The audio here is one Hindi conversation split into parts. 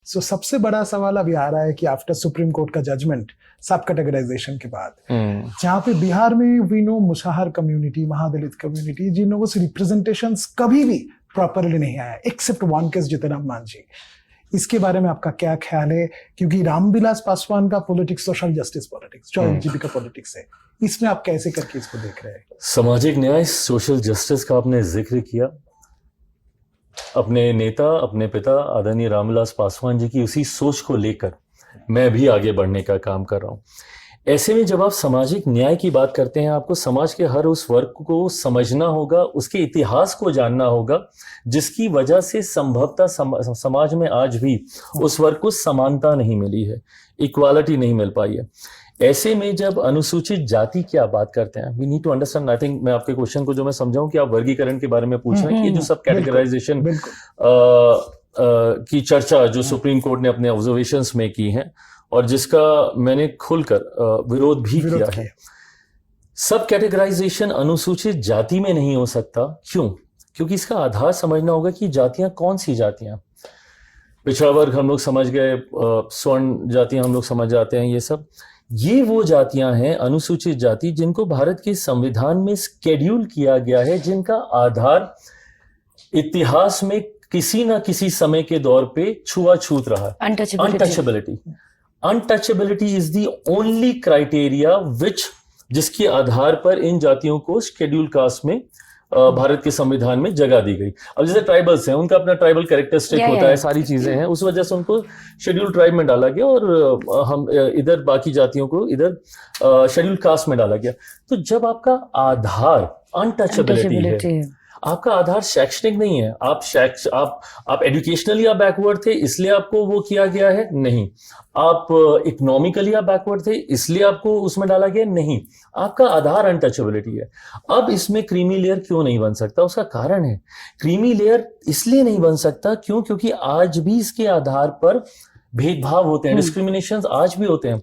सो सबसे बड़ा सवाल अभी आ रहा है कि आफ्टर सुप्रीम कोर्ट का जजमेंट सब कैटेगराइजेशन के बाद, जहाँ पे बिहार में we know Musahar community, Mahadalit community, जिन लोगों से रिप्रेजेंटेशन कभी भी प्रॉपरली नहीं आया except one case Jitan Ram Manjhi, इसके बारे में आपका क्या ख्याल है? क्योंकि रामविलास पासवान का पॉलिटिक्स सोशल जस्टिस पॉलिटिक्स, जो एलजीबी का पॉलिटिक्स है, इसमें आप कैसे करके इसको देख रहे हैं? सामाजिक न्याय, सोशल जस्टिस का आपने जिक्र किया। अपने नेता, अपने पिता आदरणीय रामविलास पासवान जी की उसी सोच को लेकर मैं भी आगे बढ़ने का काम कर रहा हूं। ऐसे में जब आप सामाजिक न्याय की बात करते हैं, आपको समाज के हर उस वर्ग को समझना होगा, उसके इतिहास को जानना होगा, जिसकी वजह से संभवतः समाज में आज भी उस वर्ग को समानता नहीं मिली है, इक्वालिटी नहीं मिल पाई है। ऐसे में जब अनुसूचित जाति की आप बात करते हैं, we need to understand, I think मैं आपके क्वेश्चन को जो मैं समझाऊं कि आप वर्गीकरण के बारे में पूछ रहे हैं कि ये जो सब कैटेगराइजेशन की चर्चा जो सुप्रीम कोर्ट ने अपने ऑब्जर्वेशंस में की है और जिसका मैंने खुलकर विरोध भी किया है, सब कैटेगराइजेशन अनुसूचित जाति में नहीं हो सकता। क्यों? क्योंकि इसका आधार समझना होगा कि जातियां कौन सी जातियां, पिछड़ा वर्ग हम लोग समझ गए, स्वर्ण जातियां हम लोग समझ जाते हैं, ये वो जातियां हैं अनुसूचित जाति जिनको भारत के संविधान में स्केड्यूल किया गया है, जिनका आधार इतिहास में किसी ना किसी समय के दौर पे छुआछूत रहा। Untouchability is the only criteria जिसके आधार पर इन जातियों को शेड्यूल कास्ट में भारत के संविधान में जगह दी गई। अब जैसे ट्राइबल्स हैं, उनका अपना ट्राइबल कैरेक्टरिस्टिक होता है, सारी चीजें हैं, उस वजह से उनको शेड्यूल ट्राइब में डाला गया और हम इधर बाकी जातियों को इधर शेड्यूल कास्ट में डाला गया। तो जब आपका आधार अनटचेबिलिटी है, आपका आधार शैक्षणिक नहीं है, आप एजुकेशनली आप बैकवर्ड थे इसलिए आपको वो किया गया है, नहीं, आप इकोनॉमिकली आप बैकवर्ड थे इसलिए आपको उसमें डाला गया, नहीं, आपका आधार अनटचेबिलिटी है। अब इसमें क्रीमी लेयर क्यों नहीं बन सकता? उसका कारण है, क्रीमी लेयर इसलिए नहीं बन सकता क्योंकि आज भी इसके आधार पर भेदभाव होते हैं, डिस्क्रिमिनेशन आज भी होते हैं।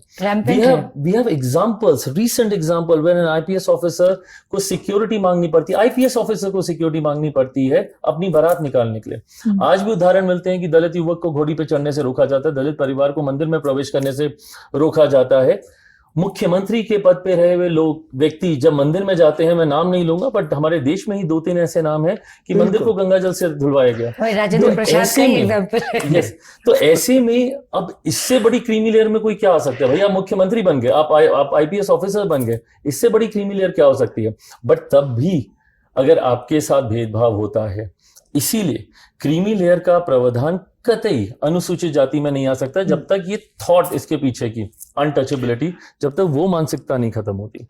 We have examples, recent example, when an IPS officer को सिक्योरिटी मांगनी पड़ती है, आईपीएस ऑफिसर को सिक्योरिटी मांगनी पड़ती है अपनी बारात निकालने के लिए। आज भी उदाहरण मिलते हैं कि दलित युवक को घोड़ी पे चढ़ने से रोका जाता है, दलित परिवार को मंदिर में प्रवेश करने से रोका जाता है। मुख्यमंत्री के पद पे रहे हुए व्यक्ति जब मंदिर में जाते हैं, मैं नाम नहीं लूंगा, बट हमारे देश में ही 2-3 ऐसे नाम है कि मंदिर को गंगा जल से धुलवाया गया। राजेंद्र प्रसाद का एग्जांपल। यस, तो ऐसे में अब इससे बड़ी क्रीमी लेयर में कोई क्या आ सकता है? भैया मुख्यमंत्री बन गए, आप आईपीएस ऑफिसर बन गए, इससे बड़ी क्रीमी लेयर क्या हो सकती है? बट तब भी अगर आपके साथ भेदभाव होता है, इसीलिए क्रीमी लेयर का प्रावधान कतई अनुसूचित जाति में नहीं आ सकता जब तक ये थॉट इसके पीछे की अनटचेबिलिटी, जब तक वो मानसिकता नहीं खत्म होती।